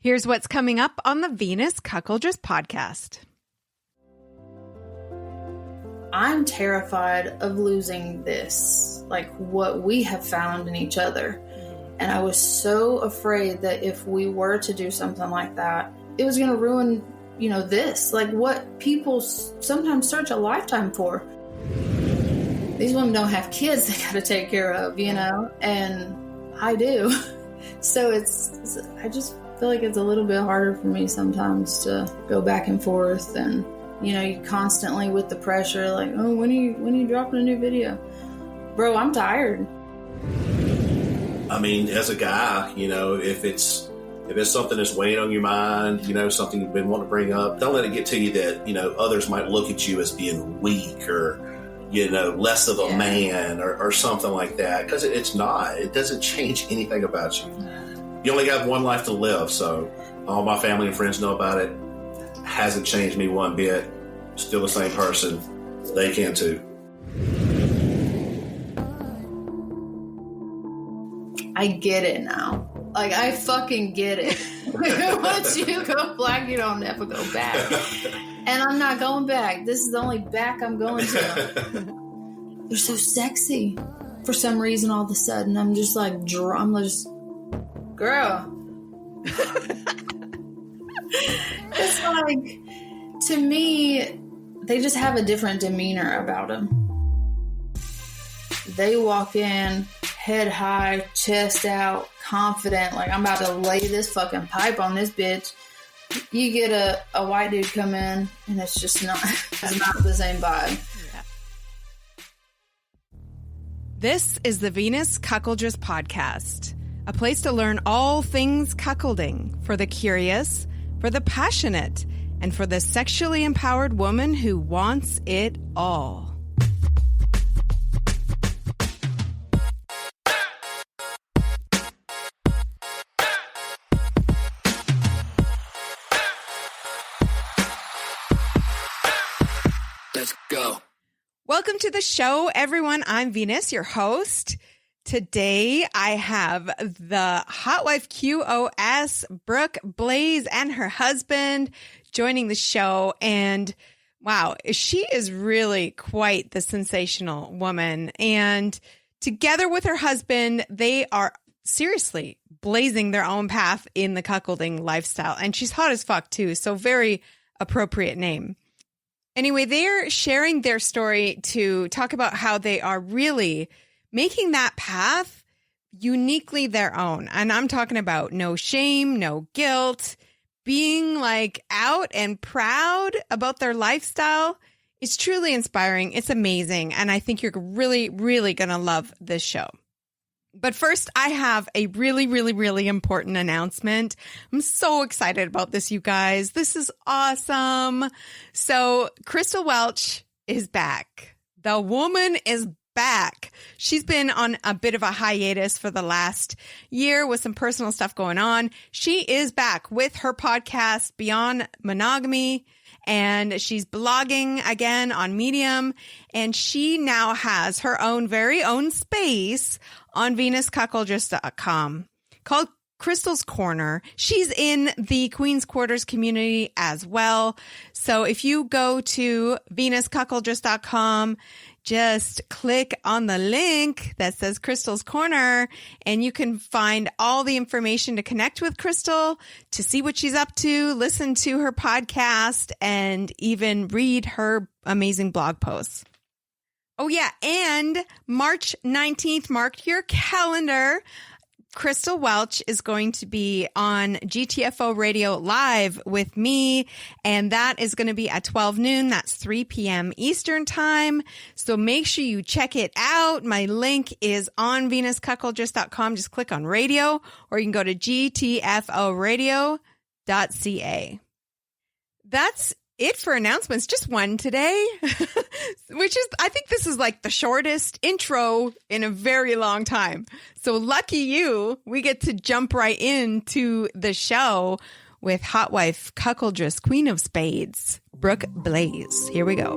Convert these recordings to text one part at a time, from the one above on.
Here's what's coming up on the Venus Cuckoldress podcast. I'm terrified of losing this, like what we have found in each other. And I was so afraid that if we were to do something like that, it was going to ruin, this, like what people sometimes search a lifetime for. These women don't have kids they got to take care of, and I do. So I just feel like it's a little bit harder for me sometimes to go back and forth, and you constantly with the pressure, like, oh, when are you dropping a new video? Bro, I'm tired. I mean, as a guy, if it's something that's weighing on your mind, something you've been wanting to bring up, don't let it get to you that, others might look at you as being weak or, less of a man or something like that. Because it's not. It doesn't change anything about you. You only got one life to live, so all my family and friends know about it. Hasn't changed me one bit. Still the same person. They can too. I get it now. Like, I fucking get it. Once you go black, you don't ever go back. And I'm not going back. This is the only back I'm going to. They're so sexy. For some reason, all of a sudden, I'm just like, girl. It's like, to me, they just have a different demeanor about them. They walk in, head high, chest out, confident, like I'm about to lay this fucking pipe on this bitch. You get a white dude come in, and it's just not the same vibe. Yeah. This is the Venus Cuckoldress podcast, a place to learn all things cuckolding for the curious, for the passionate, and for the sexually empowered woman who wants it all. Let's go. Welcome to the show, everyone. I'm Venus, your host. Today, I have the Hotwife QOS, Brooke Blaze, and her husband joining the show. And wow, she is really quite the sensational woman. And together with her husband, they are seriously blazing their own path in the cuckolding lifestyle. And she's hot as fuck, too. So very appropriate name. Anyway, they're sharing their story to talk about how they are really making that path uniquely their own. And I'm talking about no shame, no guilt, being like out and proud about their lifestyle. It's truly inspiring. It's amazing. And I think you're really, really going to love this show. But first, I have a really, really, really important announcement. I'm so excited about this, you guys. This is awesome. So Crystal Welch is back. The woman is back. She's been on a bit of a hiatus for the last year with some personal stuff going on. She is back with her podcast, Beyond Monogamy. And she's blogging again on Medium. And she now has her own very own space on venuscuckoldress.com called Crystal's Corner. She's in the Queen's Quarters community as well. So if you go to venuscuckoldress.com, just click on the link that says Crystal's Corner, and you can find all the information to connect with Crystal, to see what she's up to, listen to her podcast, and even read her amazing blog posts. Oh, yeah. And March 19th, mark your calendar. Crystal Welch is going to be on GTFO Radio Live with me, and that is going to be at 12 noon. That's 3 p.m. Eastern Time. So make sure you check it out. My link is on venuscuckoldress.com. Just click on radio, or you can go to gtforadio.ca. That's it for announcements. Just one today, which is, I think this is like the shortest intro in a very long time. So lucky you, we get to jump right into the show with Hotwife, Cuckoldress, Queen of Spades, Brooke Blaze. Here we go.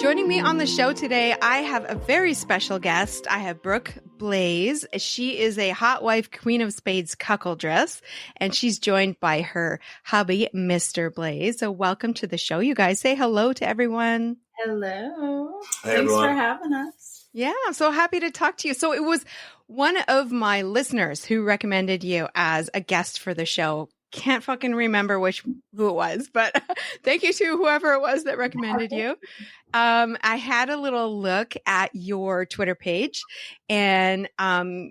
Joining me on the show today, I have a very special guest. I have Brooke Blaze. She is a Hotwife Queen of Spades cuckoldress, and she's joined by her hubby, Mr. Blaze. So welcome to the show, you guys. Say hello to everyone. Hello. Hey, Thanks everyone. for having us. Yeah, I'm so happy to talk to you. So it was one of my listeners who recommended you as a guest for the show. Can't fucking remember who it was, but thank you to whoever it was that recommended you. I had a little look at your Twitter page, and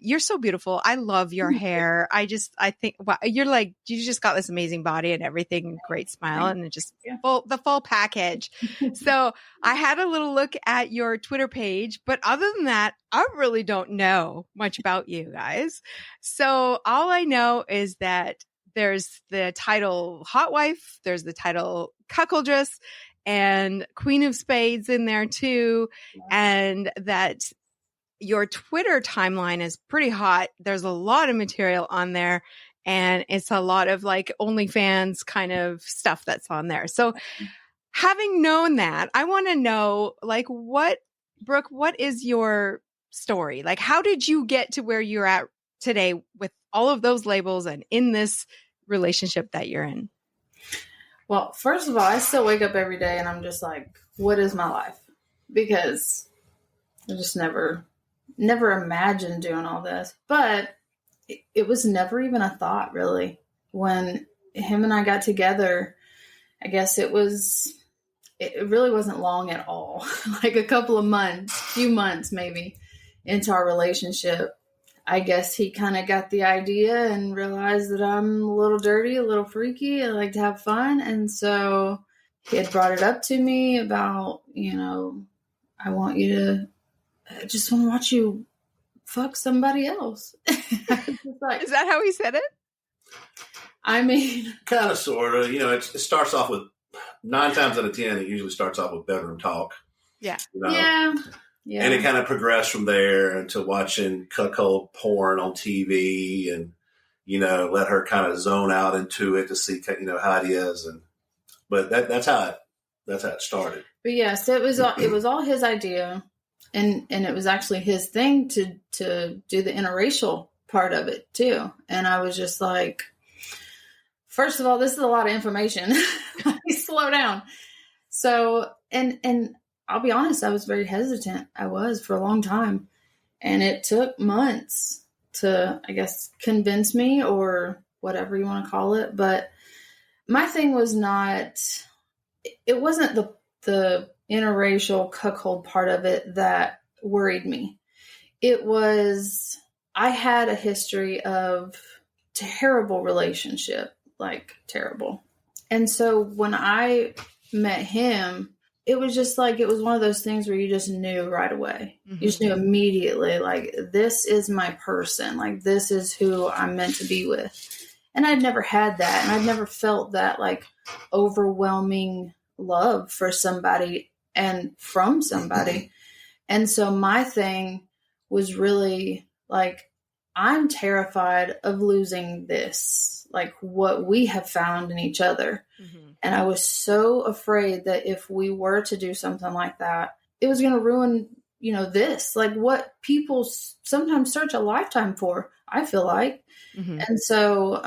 you're so beautiful. I love your hair. I think wow, you just got this amazing body and everything, great smile, and it just the full package. So I had a little look at your Twitter page, but other than that, I really don't know much about you guys. So all I know is that there's the title Hotwife, there's the title Cuckoldress, and Queen of Spades in there too. And that your Twitter timeline is pretty hot. There's a lot of material on there, and it's a lot of like OnlyFans kind of stuff that's on there. So having known that, I want to know, like, Brooke, what is your story? Like, how did you get to where you're at today with all of those labels and in this relationship that you're in? Well, first of all, I still wake up every day and I'm just like, what is my life? Because I just never imagined doing all this. But it was never even a thought, really. When him and I got together, I guess it really wasn't long at all. Like a few months maybe into our relationship. I guess he kind of got the idea and realized that I'm a little dirty, a little freaky. I like to have fun. And so he had brought it up to me about, I just want to watch you fuck somebody else. Like, is that how he said it? I mean, kind of, sort of. It starts off with 9 times out of 10, it usually starts off with bedroom talk. Yeah. Yeah. And it kind of progressed from there into watching cuckold porn on TV and, let her kind of zone out into it to see, how it is. But that's how it started. But yeah, so it was all his idea, and it was actually his thing to do the interracial part of it too. And I was just like, first of all, this is a lot of information. Slow down. So, and I'll be honest, I was very hesitant. I was for a long time. And it took months to, I guess, convince me or whatever you want to call it. But my thing was it wasn't the interracial cuckold part of it that worried me. It was, I had a history of terrible relationship, like terrible. And so when I met him, it was just like, it was one of those things where you just knew right away. Mm-hmm. You just knew immediately, like, this is my person. Like, this is who I'm meant to be with. And I'd never had that. And I'd never felt that, like, overwhelming love for somebody and from somebody. And so my thing was really, like, I'm terrified of losing this, like, what we have found in each other. Mm-hmm. And I was so afraid that if we were to do something like that, it was going to ruin, this, like what people sometimes search a lifetime for, I feel like. Mm-hmm. And so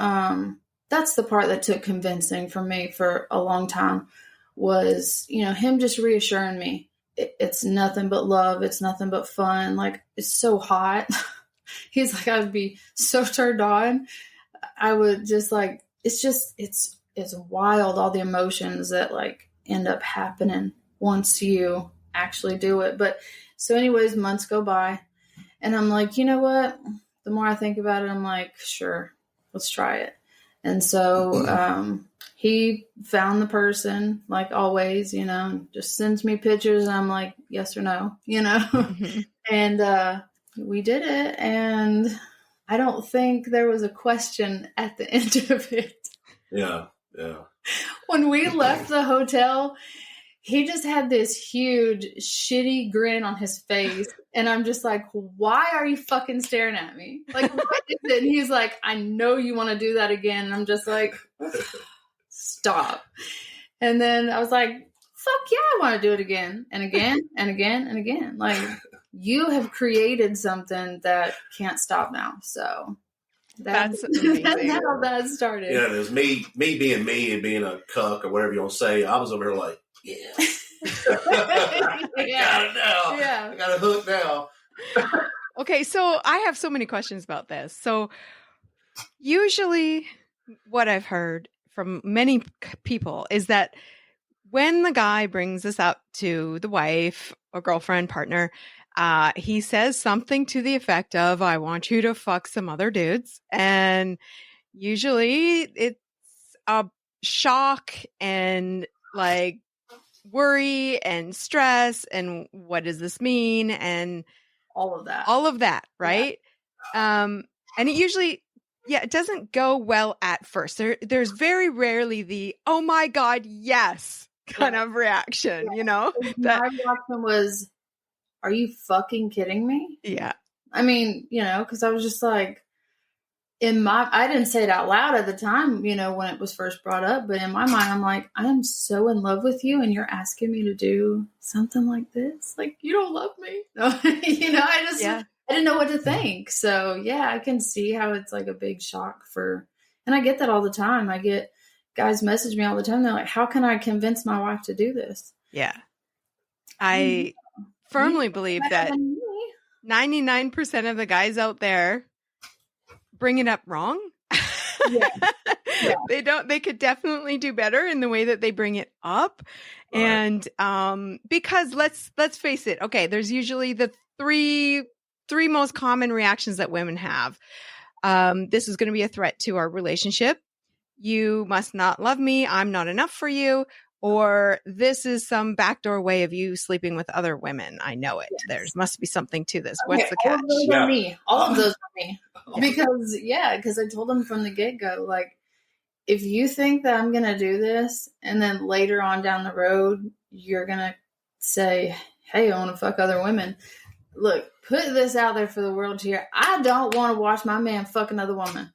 that's the part that took convincing for me for a long time was, him just reassuring me it's nothing but love. It's nothing but fun. Like, it's so hot. He's like, I would be so turned on. I would just like, it's wild, all the emotions that like end up happening once you actually do it. But so anyways, months go by and I'm like, you know what? The more I think about it, I'm like, sure, let's try it. And so he found the person, like always, just sends me pictures and I'm like, yes or no, Mm-hmm. And we did it. And I don't think there was a question at the end of it. Yeah. When we left the hotel, he just had this huge shitty grin on his face. And I'm just like, why are you fucking staring at me? Like, what is it? And he's like, I know you want to do that again. And I'm just like, stop. And then I was like, fuck yeah, I want to do it again and again and again and again. Like, you have created something that can't stop now. So That's amazing. that's how that started. You know, there's me being me and being a cuck or whatever you want to say. I was over here like, yeah. I got it now. Yeah. I got a hook now. Okay, so I have so many questions about this. So usually what I've heard from many people is that when the guy brings this up to the wife or girlfriend, partner, he says something to the effect of, I want you to fuck some other dudes. And usually it's a shock and like worry and stress and what does this mean? And all of that. Right. Yeah. And it usually, it doesn't go well at first. There's very rarely the, oh my God, yes, kind of reaction, you know? My reaction was, are you fucking kidding me? Yeah. I mean, you know, because I was just like, I didn't say it out loud at the time, you know, when it was first brought up, but in my mind, I'm like, I am so in love with you and you're asking me to do something like this? Like, you don't love me. You know, I didn't know what to think. So yeah, I can see how it's like a big shock and I get that all the time. I get guys message me all the time. They're like, how can I convince my wife to do this? Yeah. I firmly believe that 99% of the guys out there bring it up wrong. Yeah. They could definitely do better in the way that they bring it up. Right. And because let's face it. Okay. There's usually the three most common reactions that women have. This is going to be a threat to our relationship. You must not love me. I'm not enough for you. Or this is some backdoor way of you sleeping with other women. I know it. Yes. There must be something to this. What's the catch? All of those are me. Because I told them from the get-go, like, if you think that I'm going to do this and then later on down the road, you're going to say, hey, I want to fuck other women. Look, put this out there for the world to hear. I don't want to watch my man fuck another woman.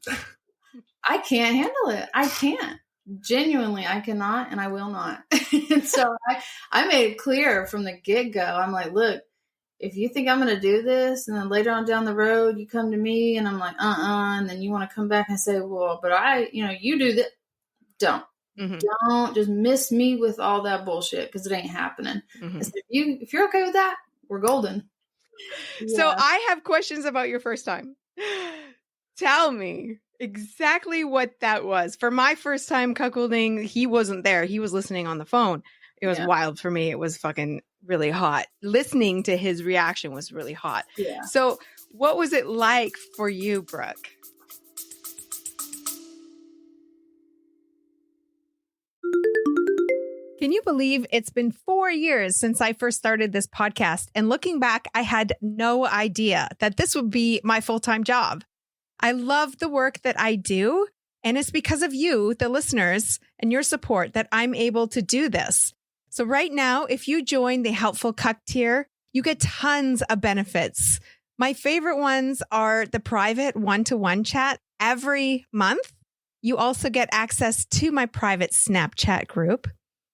I can't handle it. I can't. Genuinely, I cannot, and I will not. And so I made it clear from the get-go. I'm like, look, if you think I'm going to do this, and then later on down the road, you come to me, and I'm like, and then you want to come back and say, well, but you do that. Don't. Mm-hmm. Don't just miss me with all that bullshit, because it ain't happening. Mm-hmm. So if you're okay with that, we're golden. Yeah. So I have questions about your first time. Tell me exactly what that was. For my first time cuckolding, he wasn't there. He was listening on the phone. It was wild for me. It was fucking really hot. Listening to his reaction was really hot. Yeah. So what was it like for you, Brooke? Can you believe it's been 4 years since I first started this podcast? And looking back, I had no idea that this would be my full-time job. I love the work that I do, and it's because of you, the listeners, and your support that I'm able to do this. So right now, if you join the Helpful Cuck tier, you get tons of benefits. My favorite ones are the private one-to-one chat every month. You also get access to my private Snapchat group,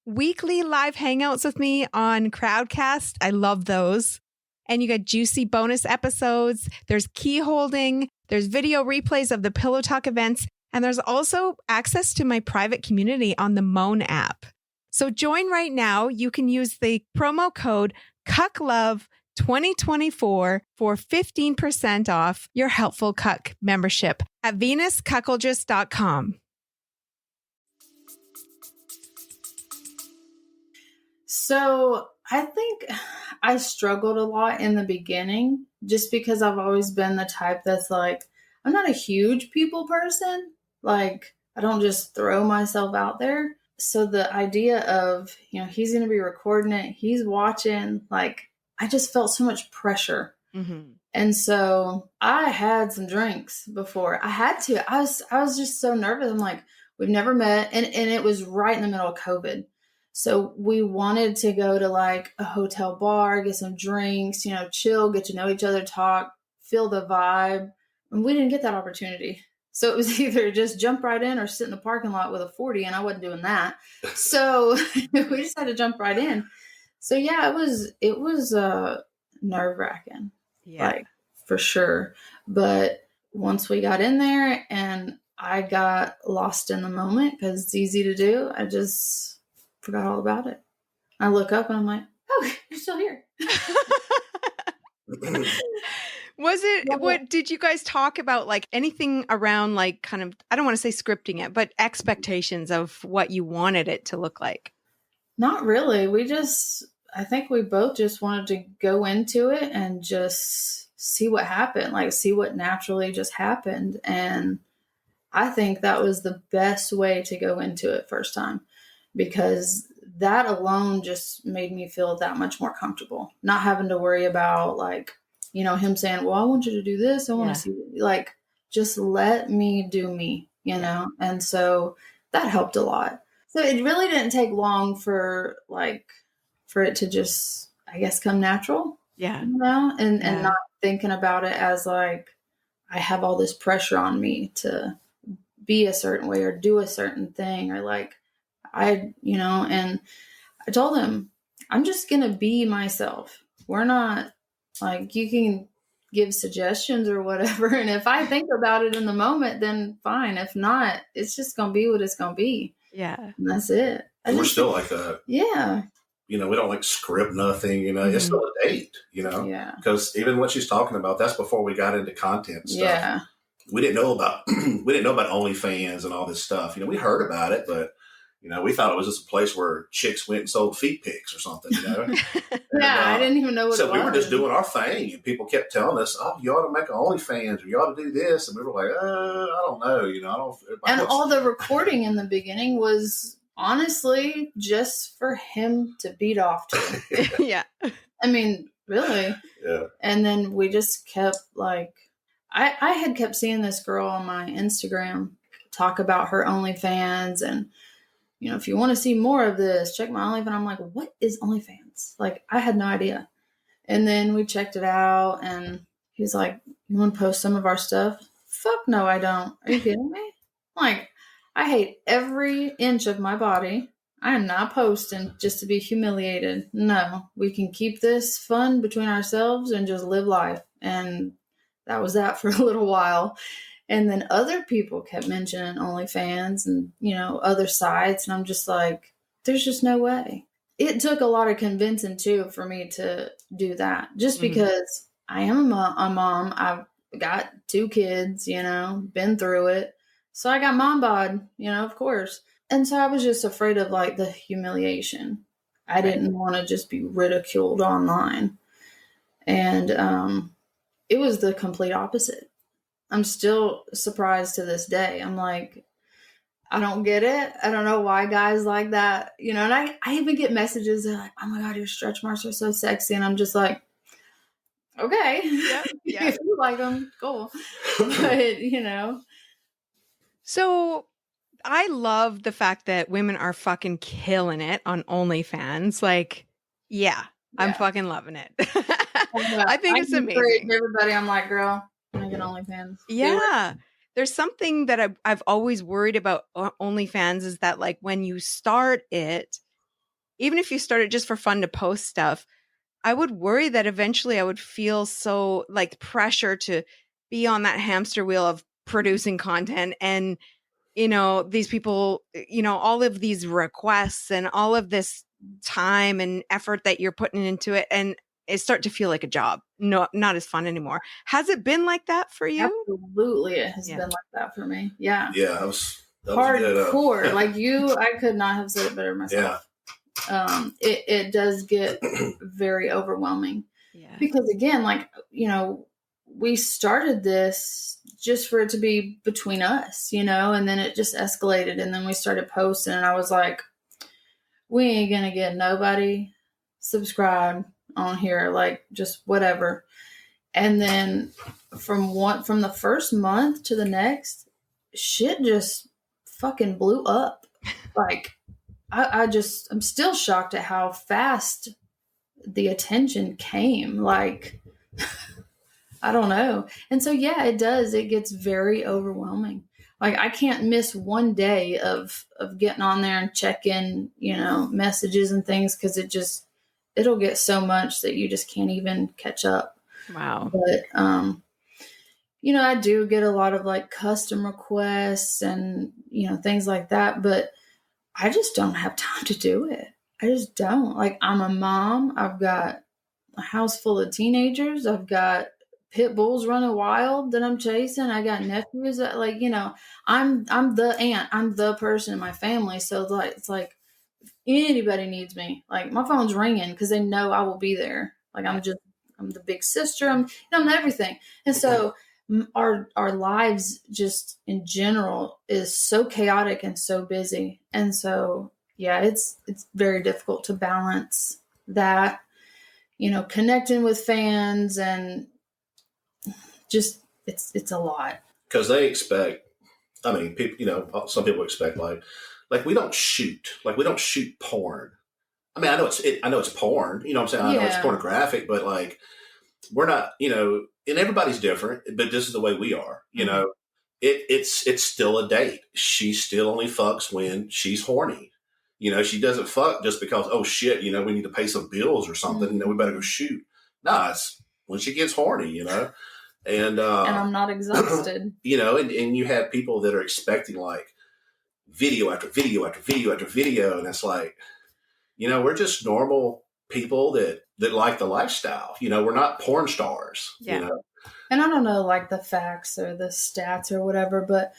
weekly live hangouts with me on Crowdcast. I love those. And you get juicy bonus episodes. There's key holding. There's video replays of the Pillow Talk events. And there's also access to my private community on the Moan app. So join right now. You can use the promo code CUCKLOVE2024 for 15% off your Helpful Cuck membership at venuscuckoldress.com. So I think I struggled a lot in the beginning just because I've always been the type that's like, I'm not a huge people person. Like, I don't just throw myself out there. So the idea of, he's going to be recording it, he's watching, like, I just felt so much pressure. Mm-hmm. And so I had some drinks before. I had to. I was just so nervous. I'm like, we've never met. And it was right in the middle of COVID. So we wanted to go to like a hotel bar, get some drinks, chill, get to know each other, talk, feel the vibe. And we didn't get that opportunity. So it was either just jump right in or sit in the parking lot with a 40, and I wasn't doing that. So we just had to jump right in. So yeah, it was nerve-wracking. Yeah. Like, for sure. But once we got in there and I got lost in the moment because it's easy to do, I just forgot all about it. I look up and I'm like, oh, you're still here. Was it, what did you guys talk about, like anything around like kind of, I don't want to say scripting it, but expectations of what you wanted it to look like? Not really. I think we both just wanted to go into it and just see what happened, like see what naturally just happened. And I think that was the best way to go into it first time, because that alone just made me feel that much more comfortable, not having to worry about like, him saying, well, I want you to do this. I want to see, like, just let me do me, And so that helped a lot. So it really didn't take long for it to just, I guess, come natural. Yeah. And not thinking about it as like, I have all this pressure on me to be a certain way or do a certain thing, or like, and I told him, I'm just going to be myself. We're not like, you can give suggestions or whatever. And if I think about it in the moment, then fine. If not, it's just going to be what it's going to be. Yeah. And that's it. And we're still like that. Yeah. We don't like script nothing, It's still a date, Yeah. Because even what she's talking about, that's before we got into content stuff. Yeah. We didn't know about OnlyFans and all this stuff. We heard about it, but we thought it was just a place where chicks went and sold feet pics or something, I didn't even know what so it was. we were just doing our thing, and people kept telling us, oh, you ought to make an OnlyFans, or you ought to do this. And we were like, I don't know. I don't. And all the recording in the beginning was honestly just for him to beat off to. Yeah. I mean, really. Yeah. And then we just kept like, I had kept seeing this girl on my Instagram talk about her OnlyFans, and if you want to see more of this, check my OnlyFans. I'm like, what is OnlyFans? Like, I had no idea. And then we checked it out, and he's like, you want to post some of our stuff? Fuck no, I don't. Are you kidding me? Like, I hate every inch of my body. I am not posting just to be humiliated. No, we can keep this fun between ourselves and just live life. And that was that for a little while. And then other people kept mentioning OnlyFans and, other sites. And I'm just like, there's just no way. It took a lot of convincing, too, for me to do that. Just because I am a mom. I've got 2 kids, been through it. So I got mom bod, of course. And so I was just afraid of, like, the humiliation. I didn't want to just be ridiculed online. And it was the complete opposite. I'm still surprised to this day. I'm like, I don't get it. I don't know why guys like that, and I even get messages that are like, oh my God, your stretch marks are so sexy. And I'm just like, okay, yeah. If you like them, cool. But, So I love the fact that women are fucking killing it on OnlyFans. Like, I'm fucking loving it. I think it's amazing. Everybody, I'm like, girl, make an OnlyFans. Yeah. There's something that I've always worried about OnlyFans is that, like, when you start it, even if you start it just for fun to post stuff, I would worry that eventually I would feel so like pressure to be on that hamster wheel of producing content and, these people, all of these requests and all of this time and effort that you're putting into it, and it start to feel like a job. No, not as fun anymore. Has it been like that for you? Absolutely. It has been like that for me. Yeah. Yeah. That was hardcore. Good, like you, I could not have said it better myself. Yeah. It does get very overwhelming. Yeah. Because again, like, we started this just for it to be between us, and then it just escalated, and then we started posting, and I was like, we ain't gonna get nobody subscribed on here, like just whatever. And then from the first month to the next, shit just fucking blew up. Like I'm still shocked at how fast the attention came. Like I don't know. And so, yeah, it does. It gets very overwhelming. Like I can't miss one day of getting on there and checking, messages and things. Cause it'll get so much that you just can't even catch up. Wow. But, I do get a lot of like custom requests and, things like that, but I just don't have time to do it. I just don't. Like, I'm a mom. I've got a house full of teenagers. I've got pit bulls running wild that I'm chasing. I got nephews that I'm the aunt. I'm the person in my family. So it's like anybody needs me. Like my phone's ringing because they know I will be there. Like I'm the big sister. I'm everything. And so our lives just in general is so chaotic and so busy. And so, yeah, it's very difficult to balance that, connecting with fans and just, it's a lot. Because they expect, people, some people expect like we don't shoot porn. I mean, I know it's porn, you know what I'm saying? I know it's pornographic, but like, we're not, and everybody's different, but this is the way we are, it's still a date. She still only fucks when she's horny. She doesn't fuck just because, oh shit, we need to pay some bills or something. We better go shoot. No, it's when she gets horny, and I'm not exhausted, and you have people that are expecting like video after video after video after video. And it's like, we're just normal people that like the lifestyle. We're not porn stars. Yeah. And I don't know like the facts or the stats or whatever, but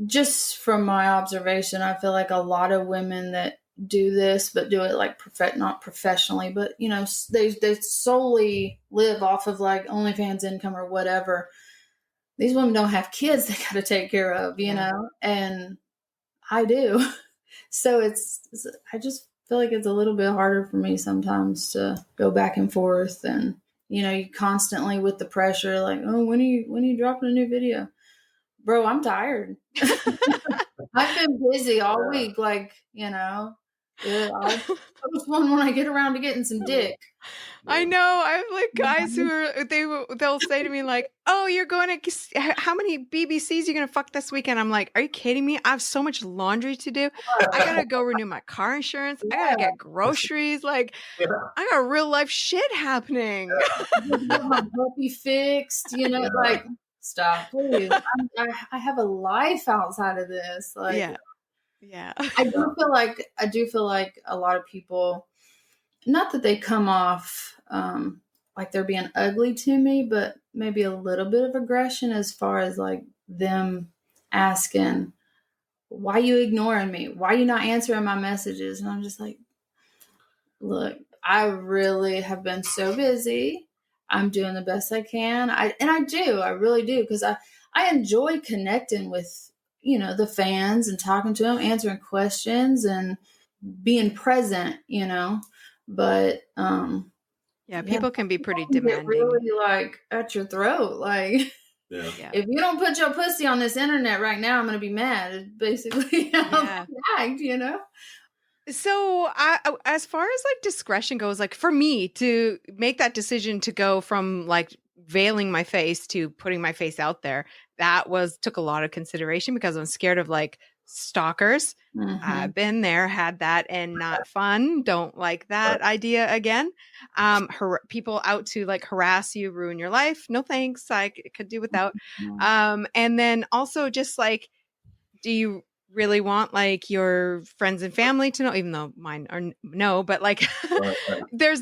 just from my observation, I feel like a lot of women that do this, but do it like not professionally, but they solely live off of like OnlyFans income or whatever. These women don't have kids they got to take care of, and I do. So I just feel like it's a little bit harder for me sometimes to go back and forth, and you constantly with the pressure, like, oh, when are you dropping a new video, bro? I'm tired. I've been busy all week, like I'll post one when I get around to getting some dick. I know. I have like guys who they'll say to me like, "Oh, you're going to how many BBCs you going to fuck this weekend?" I'm like, "Are you kidding me? I have so much laundry to do. I gotta go renew my car insurance. I gotta get groceries. Like, I got real life shit happening." My puppy fixed, like stop, please. I have a life outside of this. Like, yeah. I do feel like a lot of people, not that they come off like they're being ugly to me, but maybe a little bit of aggression as far as like them asking, why you ignoring me? Why you not answering my messages? And I'm just like, look, I really have been so busy. I'm doing the best I can. I really do. Because I enjoy connecting with, the fans and talking to them, answering questions and being present, but, people can be pretty demanding. Really like at your throat. Like, if you don't put your pussy on this internet right now, I'm going to be mad. Basically, act, So as far as like discretion goes, like for me to make that decision to go from like veiling my face to putting my face out there, took a lot of consideration because I'm scared of like stalkers. I've been there, had that, and not fun. Don't like that idea again. People out to like harass you, ruin your life. No thanks. I could do without. And then also just like, do you really want like your friends and family to know, even though mine are no, but like there's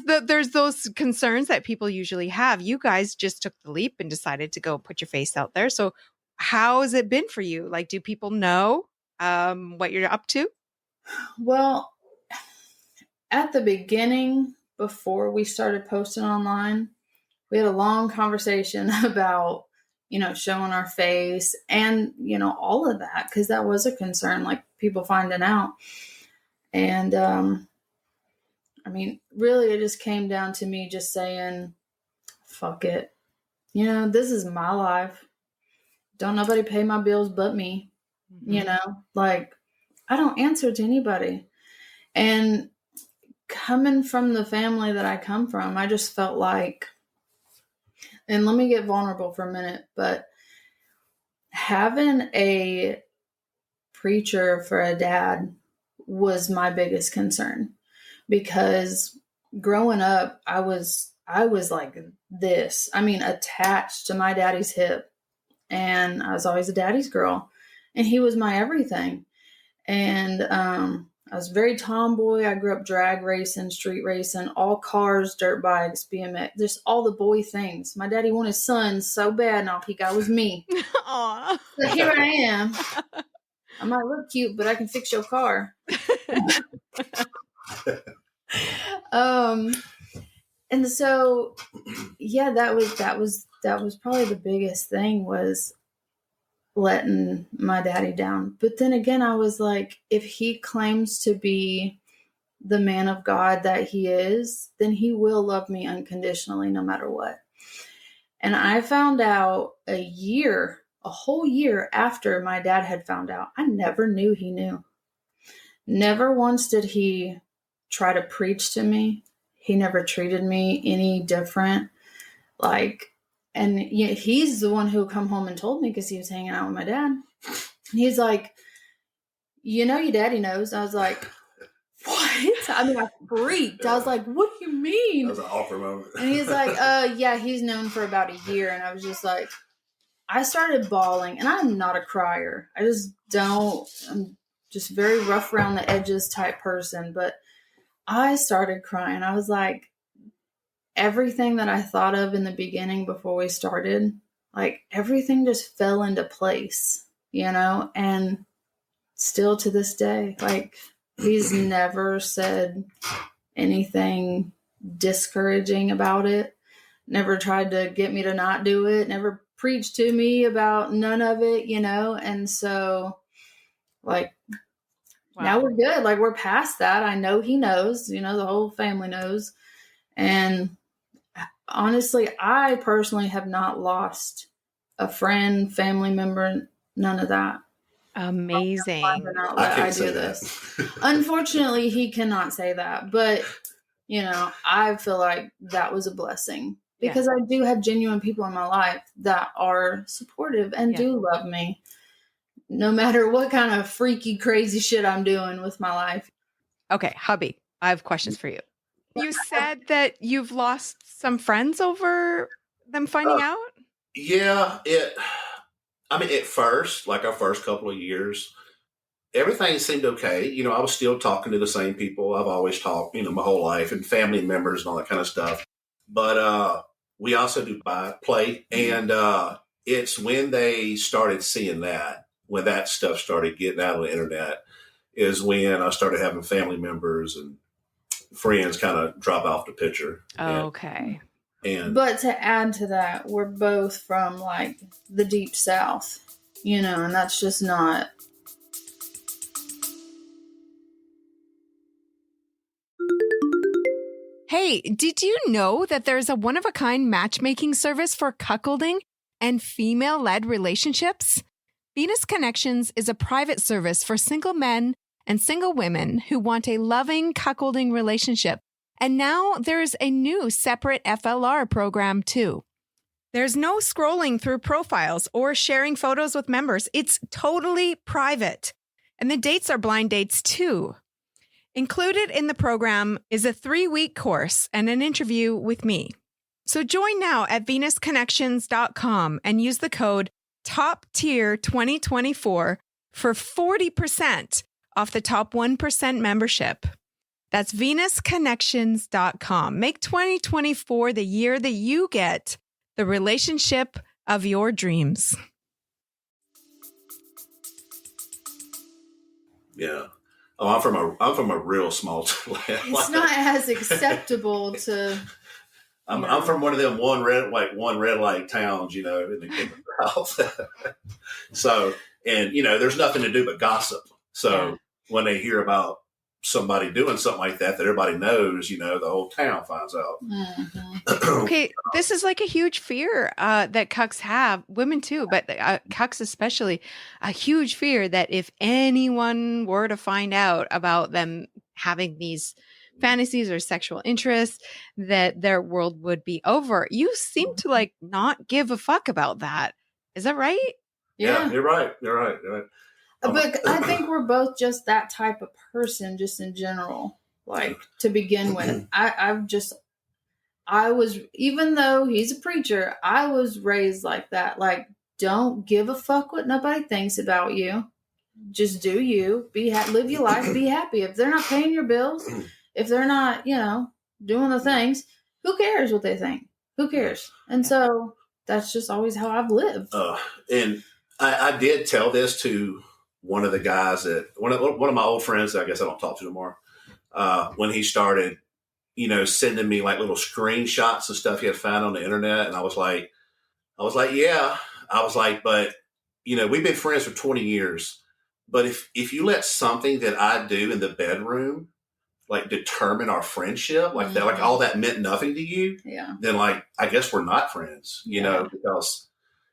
those concerns that people usually have. You guys just took the leap and decided to go put your face out there. So how has it been for you? Like, do people know what you're up to? Well, at the beginning, before we started posting online, we had a long conversation about, showing our face and, all of that, because that was a concern, like people finding out. And, really, it just came down to me just saying, fuck it. This is my life. Don't nobody pay my bills but me. Like I don't answer to anybody. And coming from the family that I come from, I just felt like and let me get vulnerable for a minute, but having a preacher for a dad was my biggest concern, because growing up, I was like this. I mean, attached to my daddy's hip, and I was always a daddy's girl, and he was my everything. And I was very tomboy. I grew up drag racing, street racing, all cars, dirt bikes, BMX, just all the boy things. My daddy wanted sons so bad, and all he got was me. Aw. So here I am. I might look cute, but I can fix your car. And so, yeah, that was probably the biggest thing, was letting my daddy down. But then again, I was like, if he claims to be the man of God that he is, then he will love me unconditionally no matter what. And I found out a whole year after my dad had found out. I never knew he knew. Never once did he try to preach to me. He never treated me any different. And he's the one who come home and told me, because he was hanging out with my dad. And he's like, your daddy knows. I was like, what? I mean, I freaked. I was like, what do you mean? That was an awkward moment. And he's like, yeah, he's known for about a year. And I was just like, I started bawling, and I'm not a crier. I'm just very rough around the edges type person, but I started crying. I was like, everything that I thought of in the beginning before we started, like everything just fell into place, and still to this day, like he's never said anything discouraging about it, never tried to get me to not do it, never preached to me about none of it, and so like, wow. Now we're good. Like, we're past that. I know he knows, the whole family knows. And honestly, I personally have not lost a friend, family member, none of that. Amazing. I do this. Unfortunately, he cannot say that, but I feel like that was a blessing, because I do have genuine people in my life that are supportive and do love me, no matter what kind of freaky, crazy shit I'm doing with my life. Okay, hubby, I have questions for you. You said that you've lost some friends over them finding out? Yeah, at first, like our first couple of years, everything seemed okay. I was still talking to the same people I've always talked, my whole life, and family members and all that kind of stuff. But we also do play, and it's when they started seeing that, when that stuff started getting out on the internet, is when I started having family members and friends kind of drop off the picture. Okay. But to add to that, we're both from like the deep South, and that's just not. Hey, did you know that there's a one-of-a-kind matchmaking service for cuckolding and female-led relationships? Venus Connections is a private service for single men and single women who want a loving cuckolding relationship. And now there's a new separate FLR program too. There's no scrolling through profiles or sharing photos with members. It's totally private. And the dates are blind dates too. Included in the program is a 3-week course and an interview with me. So join now at venusconnections.com and use the code TOPTIER2024 for 40% off the top 1% membership. That's venusconnections.com. Make 2024 the year that you get the relationship of your dreams. Yeah. Oh, I'm from a real small town. It's not as acceptable to. I'm from one of them one red light towns, in the South. So, and there's nothing to do but gossip. So when they hear about somebody doing something like that everybody knows, the whole town finds out. Mm-hmm. Okay, this is like a huge fear that cucks have, women too, but cucks especially, a huge fear that if anyone were to find out about them having these fantasies or sexual interests, that their world would be over. You seem to like not give a fuck about that. Is that right? Yeah, you're right. You're right. You're right. But I think we're both just that type of person, just in general. Like, to begin with, I was, even though he's a preacher, I was raised like that. Like, don't give a fuck what nobody thinks about you. Just do you. Live your life. Be happy. If they're not paying your bills, if they're not, doing the things, who cares what they think? Who cares? And so that's just always how I've lived. And I did tell this to one of the guys one of my old friends that I guess I don't talk to anymore. When he started, sending me like little screenshots of stuff he had found on the internet. And I was like, yeah. I was like, but, we've been friends for 20 years. But if you let something that I do in the bedroom, like, determine our friendship, like that, like all that meant nothing to you, then like, I guess we're not friends, because,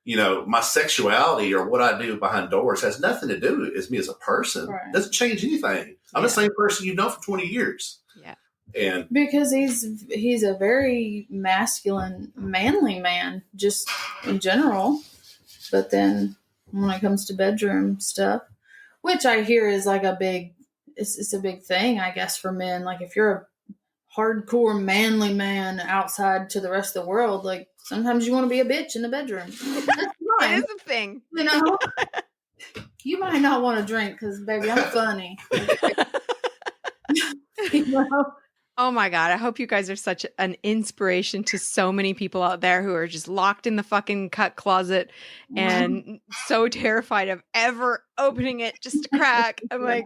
my sexuality or what I do behind doors has nothing to do with me as a person. Right. It doesn't change anything. I'm the same person you've known for 20 years. Yeah. And because he's a very masculine, manly man, just in general. But then when it comes to bedroom stuff, which I hear is like it's a big thing, I guess, for men. Like, if you're a hardcore manly man outside to the rest of the world, like, sometimes you want to be a bitch in the bedroom. That's fine. It is a thing. You might not want to drink because, baby, I'm funny. Oh my God. I hope you guys are such an inspiration to so many people out there who are just locked in the fucking cut closet and so terrified of ever opening it just to crack. I'm like,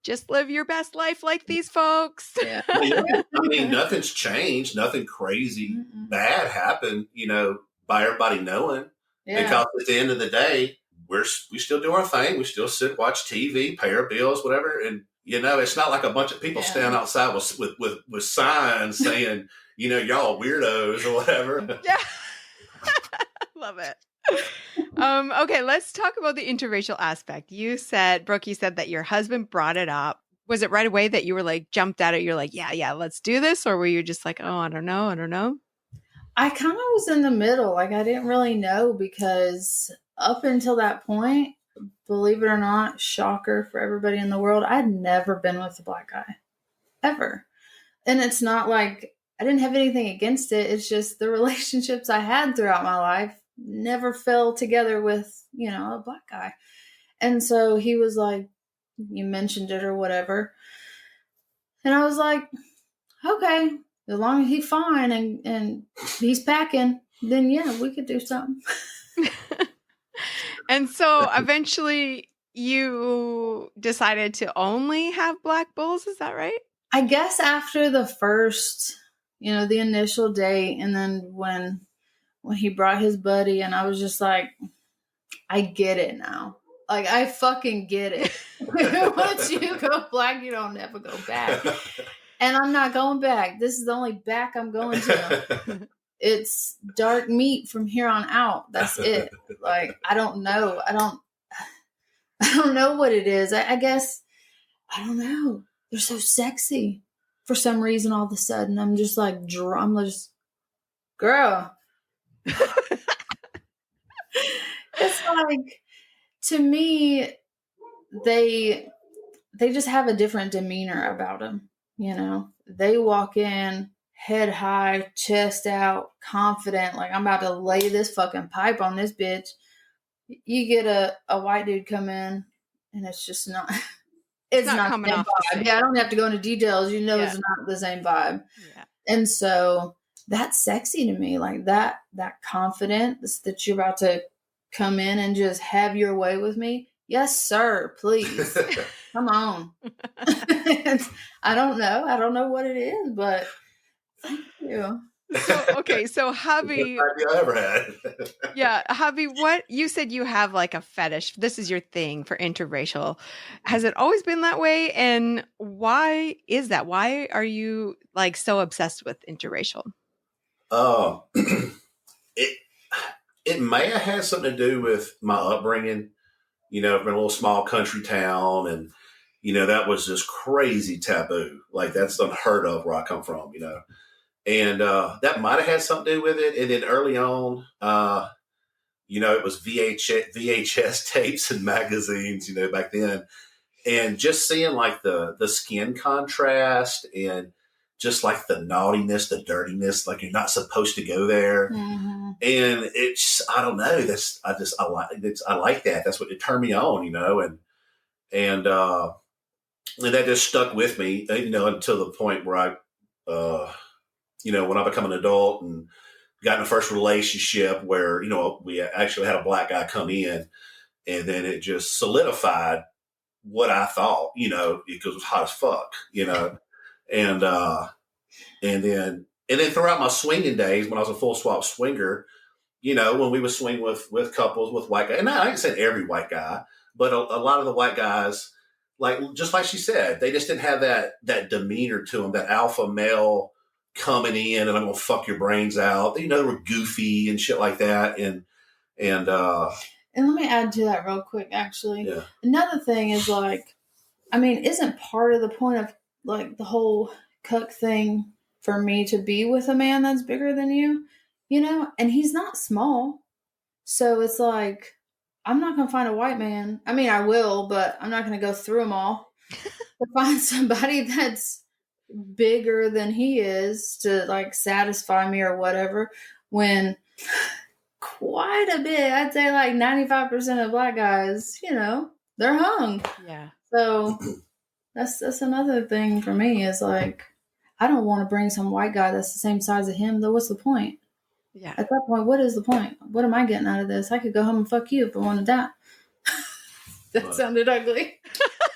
just live your best life like these folks. Yeah. I mean, nothing's changed. Nothing crazy bad happened, by everybody knowing. Yeah. Because at the end of the day, we still do our thing. We still sit, watch TV, pay our bills, whatever. And, it's not like a bunch of people stand outside with signs saying, y'all weirdos or whatever. Yeah. Love it. Okay, let's talk about the interracial aspect. Brooke, you said that your husband brought it up. Was it right away that you were like, jumped at it? You're like, yeah, let's do this. Or were you just like, oh, I don't know. I kind of was in the middle. Like, I didn't really know, because up until that point, believe it or not, shocker for everybody in the world, I'd never been with a black guy. Ever. And it's not like I didn't have anything against it. It's just the relationships I had throughout my life never fell together with, a black guy. And so he was like, you mentioned it or whatever. And I was like, okay, as long as he's fine and he's packing, then yeah, we could do something. And so eventually you decided to only have black bulls. Is that right? I guess after the first, the initial date, and then when he brought his buddy, and I was just like, I get it now. Like, I fucking get it. Once you go black, you don't ever go back. And I'm not going back. This is the only back I'm going to. It's dark meat from here on out. That's it. Like, I don't know. I don't know what it is. I guess, I don't know. They're so sexy for some reason. All of a sudden, I'm just like, I'm just, girl. It's like, to me, they just have a different demeanor about them. They walk in head high, chest out, confident, like, I'm about to lay this fucking pipe on this bitch. You get a white dude come in, and it's just not. It's not coming off the same. Yeah, I don't have to go into details. It's not the same vibe. Yeah. And so that's sexy to me, like that confidence that you're about to come in and just have your way with me. Yes, sir, please. Come on. I don't know what it is, but thank you. So hubby, I ever had. Yeah, hubby, what you said you have like a fetish. This is your thing for interracial. Has it always been that way? And why is that? Why are you like so obsessed with interracial? It may have had something to do with my upbringing. From a little small country town, and that was just crazy taboo. Like that's unheard of where I come from. And that might have had something to do with it. And then early on, it was VHS tapes and magazines, back then. And just seeing like the skin contrast and just like the naughtiness, the dirtiness, like you're not supposed to go there. Mm-hmm. And I don't know. I like that. That's what it turned me on, and that just stuck with me, until the point where when I become an adult and got in a first relationship where, we actually had a black guy come in, and then it just solidified what I thought, because it was hot as fuck, and then throughout my swinging days, when I was a full swap swinger, when we would swing with couples with white guys, and I ain't saying every white guy, but a lot of the white guys, just like she said, they just didn't have that demeanor to them, that alpha male coming in and I'm gonna fuck your brains out. They were goofy and shit like that, and let me add to that real quick. Actually, yeah. Another thing is isn't part of the point of like the whole cuck thing for me to be with a man that's bigger than you, and he's not small, so it's like I'm not gonna find a white man. I mean, I will, but I'm not gonna go through them all to find somebody that's bigger than he is to like satisfy me or whatever, when quite a bit, I'd say like 95% of black guys, they're hung. Yeah. So that's another thing for me is like, I don't want to bring some white guy that's the same size as him, though. What's the point? Yeah. At that point, what is the point? What am I getting out of this? I could go home and fuck you if I wanted that. That sounded ugly.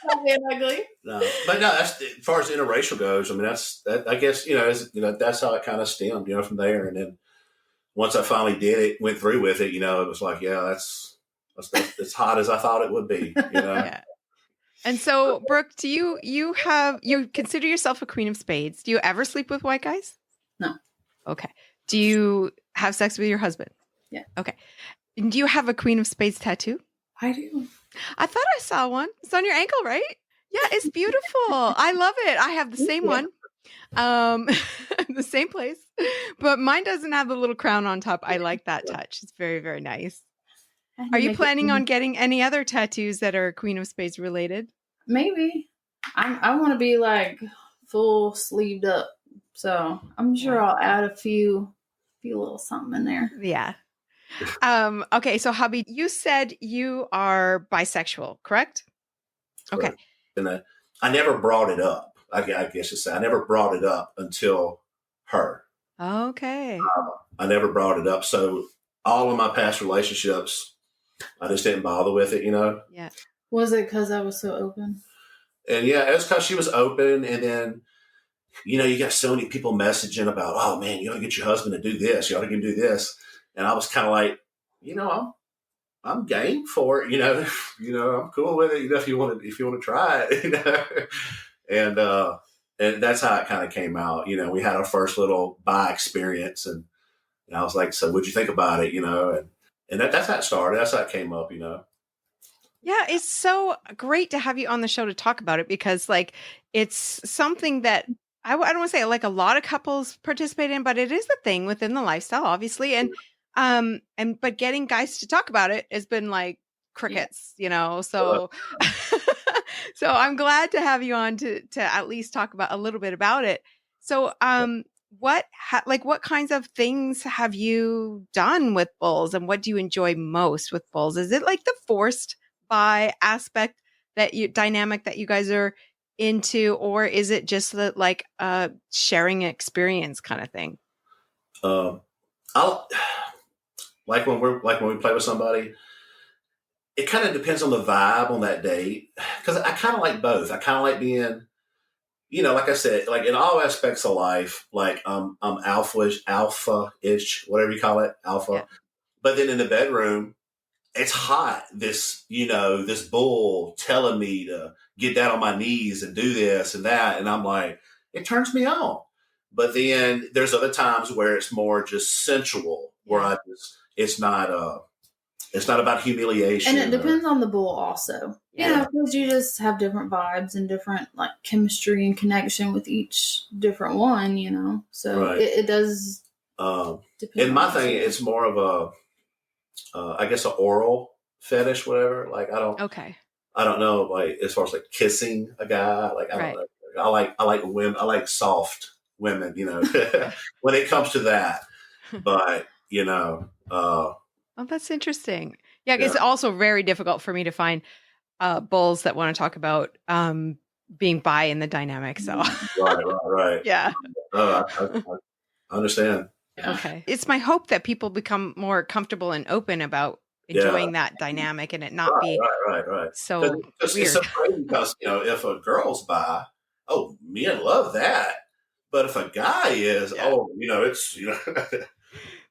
Sounded ugly. No, but no. That's as far as interracial goes. I mean, I guess that's how it kind of stemmed, from there. And then once I finally went through with it, it was like, yeah, that's as hot as I thought it would be. Yeah. And so, Brooke, do you consider yourself a queen of spades? Do you ever sleep with white guys? No. Okay. Do you have sex with your husband? Yeah. Okay. And do you have a queen of spades tattoo? I do. I thought I saw one. It's on your ankle, right? Yeah, it's beautiful. I love it. I have the same one. The same place. But mine doesn't have the little crown on top. I like that touch. It's very, very nice. Are you planning on getting any other tattoos that are Queen of Spades related? Maybe. I want to be like full sleeved up. So I'm sure I'll add a few little something in there. Yeah. Okay. So hubby, you said you are bisexual, correct? Okay. And I never brought it up. I guess you say I never brought it up until her. Okay. I never brought it up. So all of my past relationships, I just didn't bother with it, Yeah. Was it because I was so open? And yeah, it was because she was open. And then, you got so many people messaging about, oh man, you ought to get your husband to do this. You ought to get him to do this. And I was kind of like, I'm game for it. I'm cool with it. If you want to try it, and that's how it kind of came out. We had our first little bi experience, and I was like, so what'd you think about it? And that's how it started. That's how it came up. Yeah, it's so great to have you on the show to talk about it because, it's something that I don't want to say like a lot of couples participate in, but it is a thing within the lifestyle, obviously. But getting guys to talk about it has been like crickets, So, so I'm glad to have you on to at least talk about a little bit about it. So, what kinds of things have you done with bulls, and what do you enjoy most with bulls? Is it like the forced by aspect dynamic that you guys are into, or is it just the sharing experience kind of thing? I'll when we play with somebody, it kind of depends on the vibe on that date, because I kind of like both. I kind of like being, like I said, like in all aspects of life, like I'm alpha-ish, whatever you call it, alpha. Yeah. But then in the bedroom, it's hot. This bull telling me to get down on my knees and do this and that, and I'm like, it turns me on. But then there's other times where it's more just sensual, where it's not It's not about humiliation. And it depends on the bull also. Yeah. You know, because you just have different vibes and different like chemistry and connection with each different one, you know. So Right. it does depend. And my thing, it's more of a, I guess, an oral fetish, whatever. Like I don't know, like as far as like kissing a guy, like I don't know. I like women. I like soft women, you know, when it comes to that. But you know, Oh, that's interesting. Yeah, it's also very difficult for me to find bulls that want to talk about being bi in the dynamic. So right. Yeah. I understand. Okay. It's my hope that people become more comfortable and open about enjoying that dynamic and it not be right. so weird. It's so crazy because, you know, if a girl's bi, oh, men love that. But if a guy is, oh, you know, it's, you know.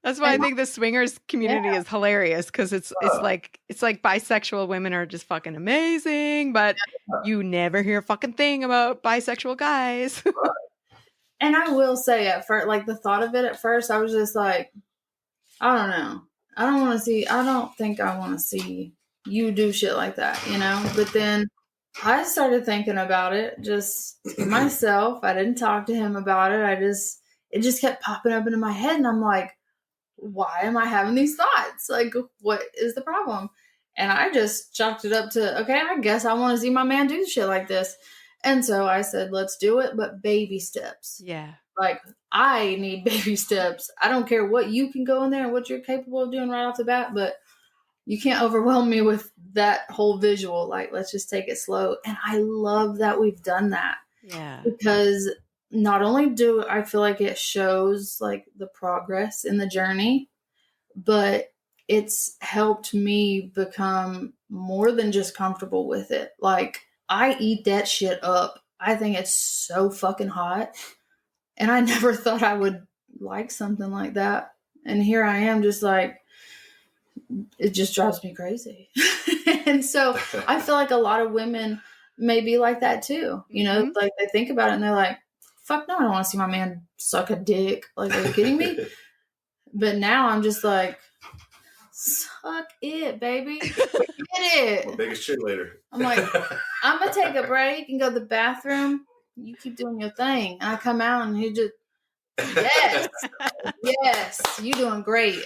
That's why I think the swingers community is hilarious because it's like bisexual women are just fucking amazing, but you never hear a fucking thing about bisexual guys. And I will say at first, like the thought of it at first, I was just like, I don't know. I don't think I want to see you do shit like that, you know? But then I started thinking about it just myself. I didn't talk to him about it. It just kept popping up into my head. And I'm like, why am I having these thoughts? Like, what is the problem? And I just chalked it up to, okay, I guess I want to see my man do shit like this. And so I said, let's do it, but baby steps. Yeah. Like, I need baby steps. I don't care what you can go in there and what you're capable of doing right off the bat, but you can't overwhelm me with that whole visual. Like, let's just take it slow. And I love that we've done that. Yeah. Because not only do I feel like it shows like the progress in the journey, but it's helped me become more than just comfortable with it. Like, I eat that shit up. I think it's so fucking hot. And I never thought I would like something like that. And here I am just like, it just drives me crazy. And so I feel like a lot of women may be like that too. You know, like they think about it and they're like, fuck no, I don't want to see my man suck a dick. Like, are you kidding me? But now I'm just like, suck it, baby. Get it. My biggest cheerleader. I'm like, I'm going to take a break and go to the bathroom. You keep doing your thing. And I come out and he just, yes, you doing great.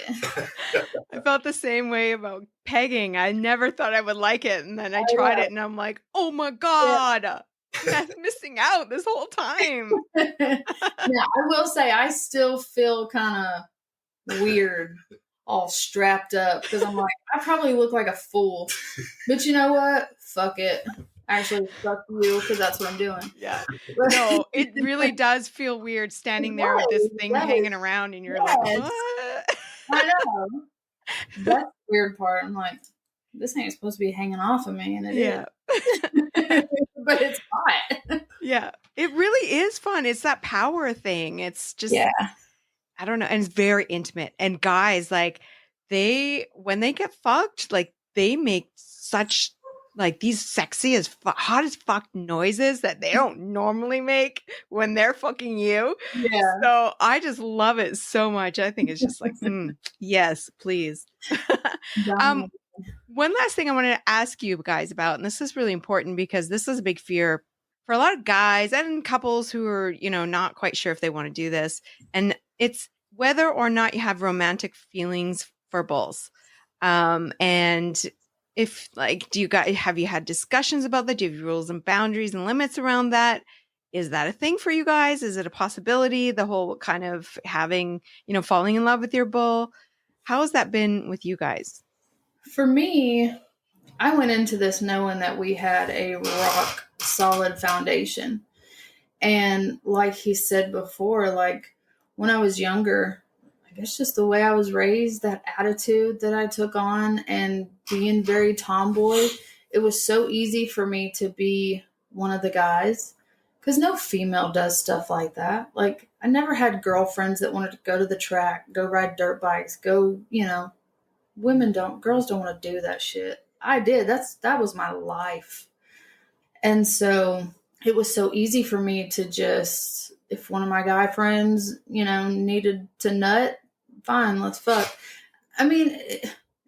I felt the same way about pegging. I never thought I would like it. And then I tried it and I'm like, oh my God, I'm missing out this whole time. Now, I will say I still feel kind of weird all strapped up because I'm like, I probably look like a fool. But you know what? Fuck it. Actually, fuck you, because that's what I'm doing. Yeah. No, it really does feel weird standing there with this thing hanging around and you're like, what? I know. That's the weird part. I'm like, this ain't supposed to be hanging off of me. And it is. But it's hot. Yeah. It really is fun. It's that power thing. It's just, I don't know. And it's very intimate. And guys, like, when they get fucked, like, they make such, like, these sexy as hot as fuck noises that they don't normally make when they're fucking you. Yeah. So I just love it so much. I think it's just like, yes, please. One last thing I wanted to ask you guys about, and this is really important because this is a big fear for a lot of guys and couples who are, you know, not quite sure if they want to do this. And it's whether or not you have romantic feelings for bulls. And if, like, have you had discussions about that? Do you have rules and boundaries and limits around that? Is that a thing for you guys? Is it a possibility? The whole kind of having, you know, falling in love with your bull. How has that been with you guys? For me, I went into this knowing that we had a rock solid foundation. And like he said before, like when I was younger, I guess just the way I was raised, that attitude that I took on and being very tomboy, it was so easy for me to be one of the guys because no female does stuff like that. Like, I never had girlfriends that wanted to go to the track, go ride dirt bikes, go, you know, girls don't want to do that shit. I did. That was my life. And so it was so easy for me to just, if one of my guy friends, you know, needed to nut, fine, let's fuck. I mean,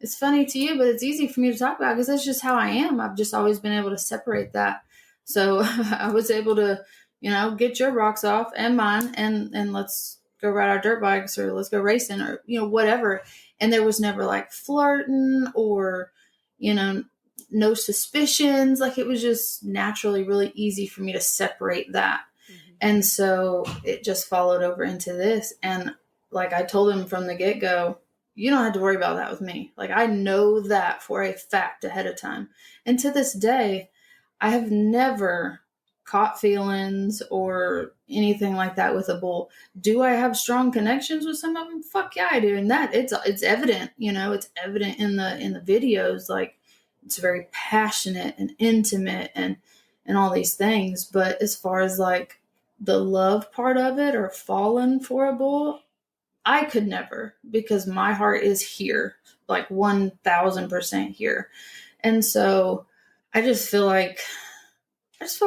it's funny to you, but it's easy for me to talk about because that's just how I am. I've just always been able to separate that. So I was able to, get your rocks off and mine, and let's go ride our dirt bikes, or let's go racing, or, whatever. And there was never like flirting or, no suspicions. Like, it was just naturally really easy for me to separate that. Mm-hmm. And so it just followed over into this. And like I told him from the get-go, you don't have to worry about that with me. Like, I know that for a fact ahead of time. And to this day, I have never caught feelings or anything like that with a bull. Do I have strong connections with some of them? Fuck yeah, I do. And that it's evident, it's evident in the videos. Like, it's very passionate and intimate and all these things. But as far as like the love part of it or falling for a bull, I could never, because my heart is here, like 1000% here. And so I just feel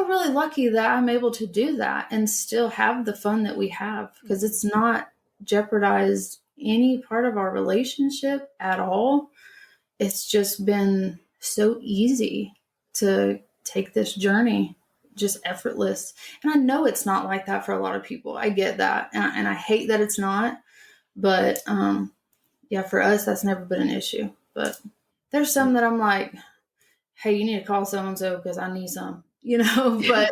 really lucky that I'm able to do that and still have the fun that we have, because it's not jeopardized any part of our relationship at all. It's just been so easy to take this journey, just effortless. And I know it's not like that for a lot of people. I get that. And I hate that it's not. But, yeah, for us, that's never been an issue. But there's some that I'm like, hey, you need to call so-and-so because I need some, but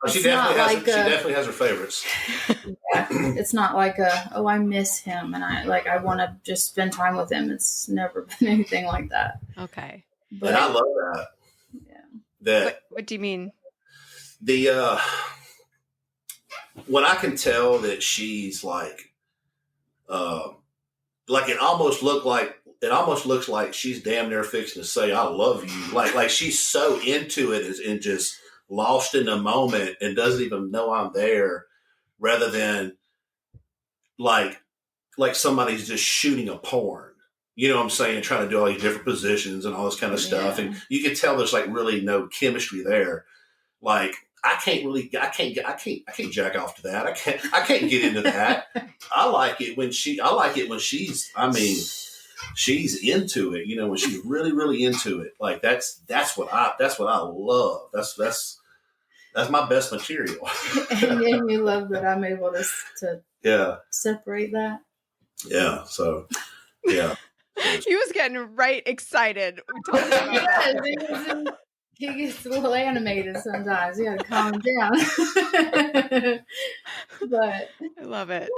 she definitely has her favorites. Yeah, it's not like I miss him and I want to just spend time with him. It's never been anything like that. Okay. But, and I love that. Yeah. What do you mean? When I can tell that she's like it almost looks like she's damn near fixing to say I love you, like she's so into it and just lost in the moment and doesn't even know I'm there, rather than like somebody's just shooting a porn, you know what I'm saying, trying to do all these different positions and all this kind of stuff. Yeah. And you can tell there's like really no chemistry there. Like, I can't jack off to that. I can't get into that. I like it when she's into it, when she's really, really into it. Like, that's what I love. That's my best material. and you love that I'm able to separate that. Yeah. So, yeah. He was getting right excited talking about that. He gets a little animated sometimes. You gotta calm down. But I love it.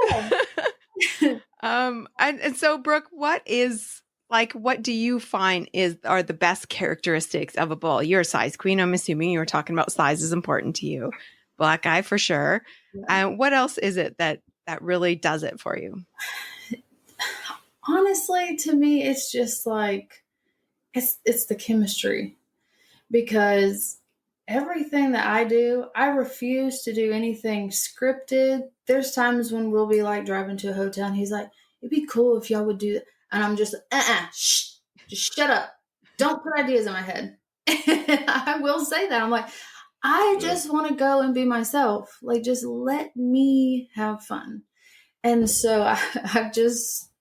Yeah. And so, Brooke, what do you find are the best characteristics of a bull? You're a size queen. I'm assuming you were talking about size is important to you. Black eye for sure. Yeah. What else is it that really does it for you? Honestly, to me, it's just like, it's the chemistry. Because everything that I do, I refuse to do anything scripted. There's times when we'll be like driving to a hotel and he's like, it'd be cool if y'all would do that. And I'm just, shh, just shut up. Don't put ideas in my head. I will say that. I'm like, I just want to go and be myself. Like, just let me have fun. And so I've just,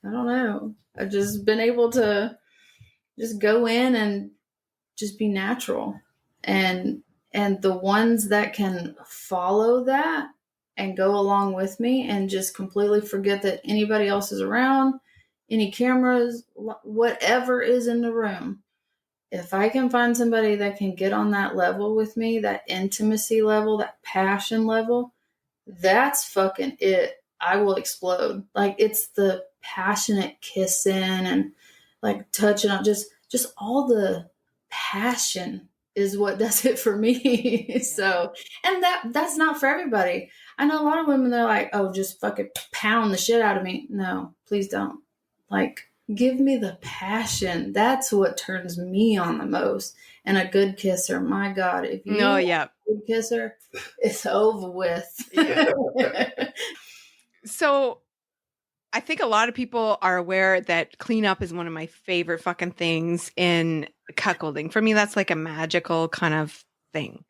I don't know. I've just been able to just go in and just be natural, and the ones that can follow that and go along with me and just completely forget that anybody else is around, any cameras, whatever is in the room. If I can find somebody that can get on that level with me, that intimacy level, that passion level, that's fucking it. I will explode. Like, it's the passionate kissing and like touching on just all the passion is what does it for me. So, and that's not for everybody. I know a lot of women, they're like, oh, just fucking pound the shit out of me. No, please don't. Like, give me the passion. That's what turns me on the most. And a good kisser, my God, if you are a good kisser, it's over with. So I think a lot of people are aware that cleanup is one of my favorite fucking things in cuckolding. For me, that's like a magical kind of thing.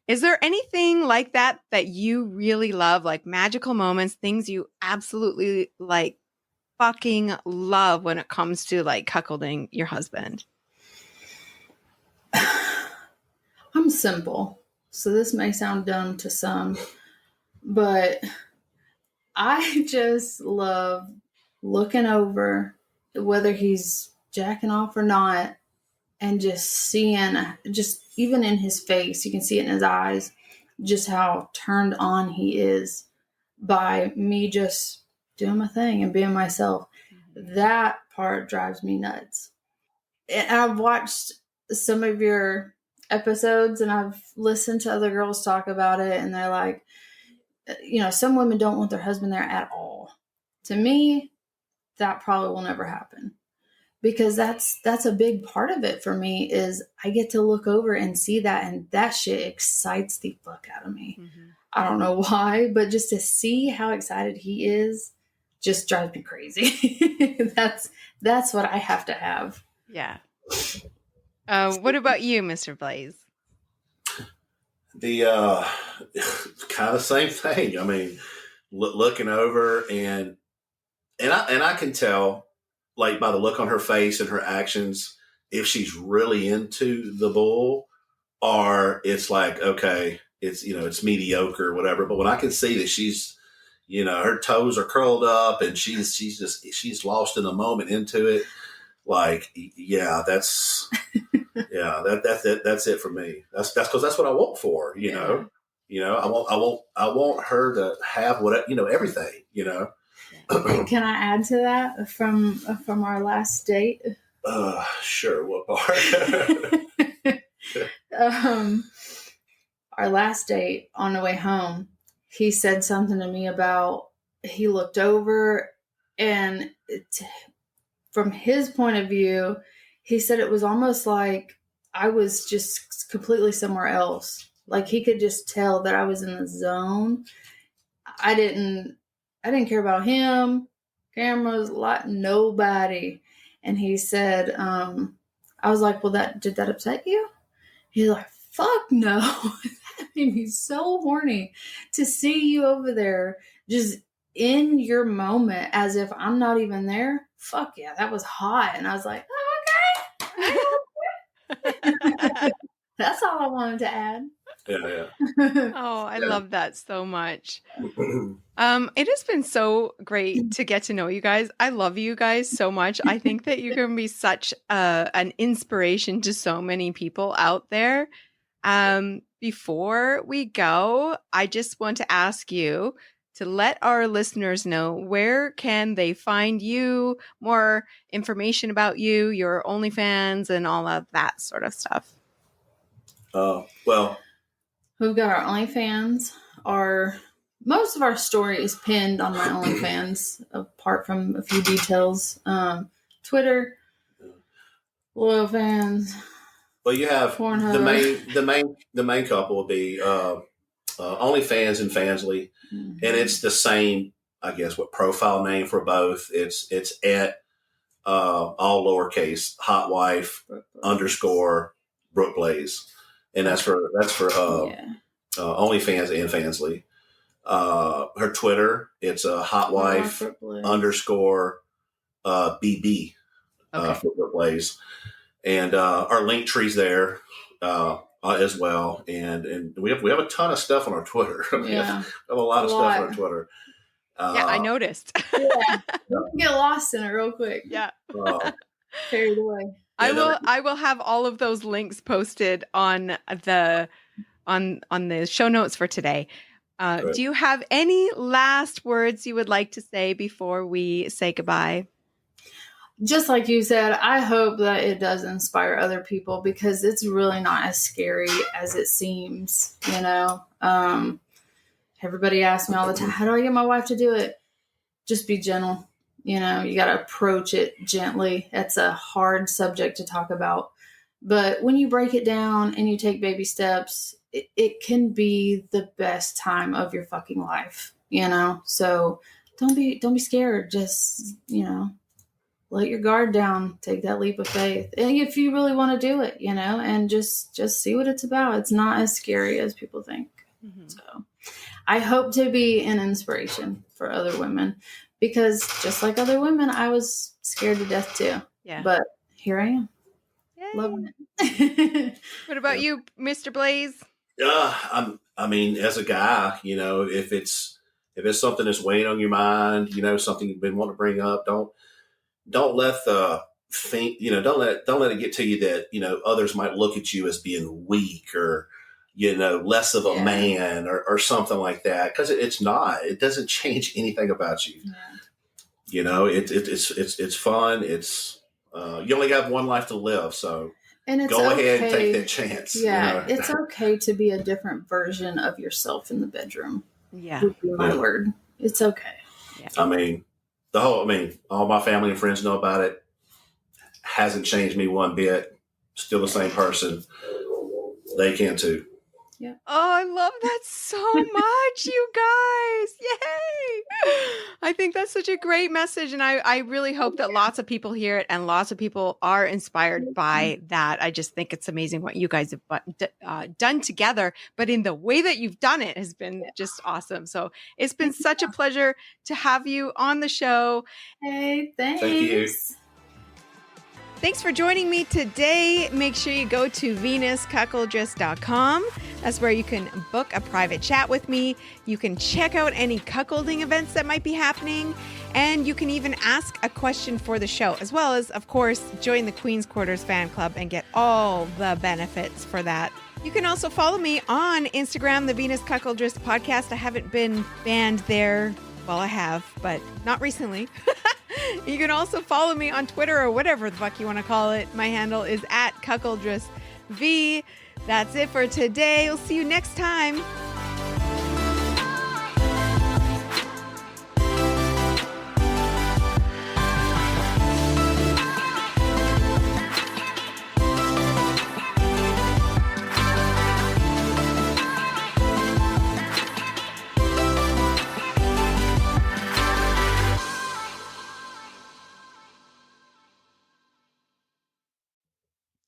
Is there anything like that you really love, like magical moments, things you absolutely like fucking love when it comes to like cuckolding your husband? I'm simple, so this may sound dumb to some, but I just love looking over, whether he's jacking off or not, and just seeing, just even in his face, you can see it in his eyes, just how turned on he is by me just doing my thing and being myself. That part drives me nuts. And I've watched some of your episodes and I've listened to other girls talk about it, and they're like, some women don't want their husband there at all. To me, that probably will never happen, because that's a big part of it for me, is I get to look over and see that, and that shit excites the fuck out of me. Mm-hmm. I don't know why, but just to see how excited he is just drives me crazy. That's what I have to have. Yeah. What about you, Mr. Blaze? The kind of same thing. I mean, looking over and I can tell, like, by the look on her face and her actions, if she's really into the bull, or it's like, okay, it's mediocre or whatever. But when I can see that she's, her toes are curled up and she's lost in the moment into it, like, yeah, that's it for me. That's because that's what I want for her, you know. I want her to have everything, Can I add to that from our last date? Sure. What part? Our last date, on the way home, he said something to me about, he looked over, and from his point of view, he said it was almost like I was just completely somewhere else. Like, he could just tell that I was in the zone. I didn't care about him, cameras, nobody. And he said, I was like, well, did that upset you? He's like, fuck no. That made me so horny to see you over there just in your moment as if I'm not even there. Fuck yeah, that was hot. And I was like, oh, okay. That's all I wanted to add. Yeah. Oh, I love that so much. It has been so great to get to know you guys. I love you guys so much. I think that you're going to be such an inspiration to so many people out there. Before we go, I just want to ask you to let our listeners know, where can they find you, more information about you, your OnlyFans, and all of that sort of stuff. Well, we've got our OnlyFans. Most of our story is pinned on my OnlyFans, apart from a few details. Twitter, loyal fans. Well, you have the main couple will be OnlyFans and Fansly, and it's the same, I guess, profile name for both. It's at all lowercase Hotwife _ Brooke Blaze, and that's for OnlyFans and Fansly. Her Twitter, it's Hotwife _ BB for Brooke Blaze, and our link tree's there as well, and we have a ton of stuff on our Twitter. We have a lot of stuff on our Twitter. Yeah, I noticed. Don't get lost in it real quick. Yeah. Carried away. I will have all of those links posted on the show notes for today. Right. Do you have any last words you would like to say before we say goodbye? Just like you said, I hope that it does inspire other people, because it's really not as scary as it seems. Everybody asks me all the time, how do I get my wife to do it? Just be gentle. You got to approach it gently. That's a hard subject to talk about. But when you break it down and you take baby steps, it can be the best time of your fucking life, So don't be scared. Just, let your guard down, take that leap of faith. And if you really want to do it, and just see what it's about. It's not as scary as people think. Mm-hmm. So I hope to be an inspiration for other women, because just like other women, I was scared to death too. Yeah. But here I am, Yay. loving it. What about you, Mr. Blaze? I mean, as a guy, if it's something that's weighing on your mind, something you've been wanting to bring up, don't let the think, don't let it get to you that, others might look at you as being weak or, less of a man or something like that. Cause it's not, it doesn't change anything about you. Yeah. It's fun. It's, you only have one life to live. So and it's go okay. ahead and take that chance. Yeah. It's okay to be a different version of yourself in the bedroom. Yeah. Would be my word. It's okay. Yeah. I mean, all my family and friends know about it. Hasn't changed me one bit. Still the same person. They can too. Yeah. Oh, I love that so much, you guys. Yay. I think that's such a great message. And I really hope that lots of people hear it and lots of people are inspired by that. I just think it's amazing what you guys have done together, but in the way that you've done it has been just awesome. So it's been such a pleasure to have you on the show. Hey, thanks. Thank you. Thanks for joining me today. Make sure you go to venuscuckoldress.com. That's where you can book a private chat with me. You can check out any cuckolding events that might be happening. And you can even ask a question for the show, as well as, of course, join the Queen's Quarters fan club and get all the benefits for that. You can also follow me on Instagram, the Venus Cuckoldress Podcast. I haven't been banned there. Well, I have, but not recently. You can also follow me on Twitter or whatever the fuck you want to call it. My handle is @CuckoldressV. That's it for today. We'll see you next time.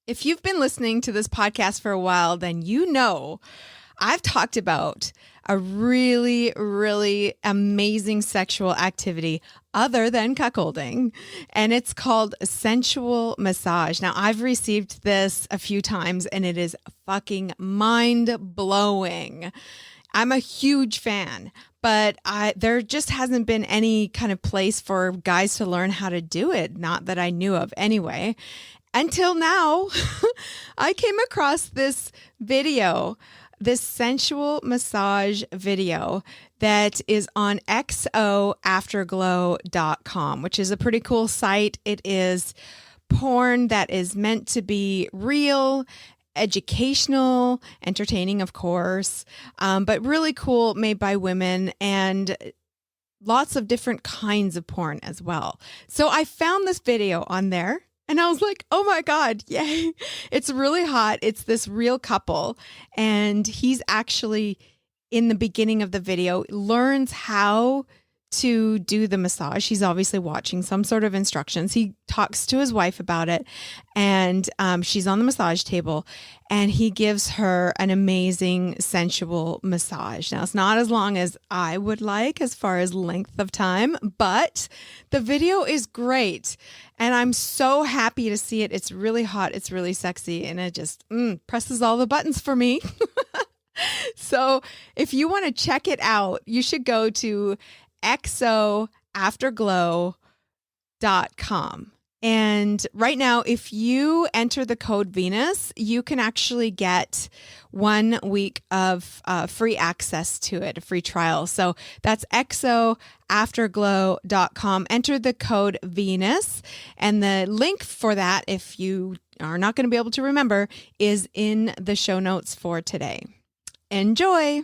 If you've been listening to this podcast for a while, then you know I've talked about a really, really amazing sexual activity other than cuckolding, and it's called sensual massage. Now, I've received this a few times, and it is fucking mind-blowing. I'm a huge fan, but there just hasn't been any kind of place for guys to learn how to do it, not that I knew of anyway. Until now, I came across this video, this sensual massage video that is on xoafterglow.com, which is a pretty cool site. It is porn that is meant to be real, educational, entertaining, of course, but really cool, made by women, and lots of different kinds of porn as well. So I found this video on there. And I was like, oh my God, yay. It's really hot. It's this real couple. And he's actually, in the beginning of the video, learns how to do the massage. He's obviously watching some sort of instructions. He talks to his wife about it. And she's on the massage table. And he gives her an amazing sensual massage. Now, it's not as long as I would like as far as length of time, but the video is great. And I'm so happy to see it. It's really hot. It's really sexy. And it just presses all the buttons for me. So if you want to check it out, you should go to xoafterglow.com. And right now, if you enter the code Venus, you can actually get 1 week of free access to it, a free trial. So that's xoafterglow.com. Enter the code Venus. And the link for that, if you are not going to be able to remember, is in the show notes for today. Enjoy.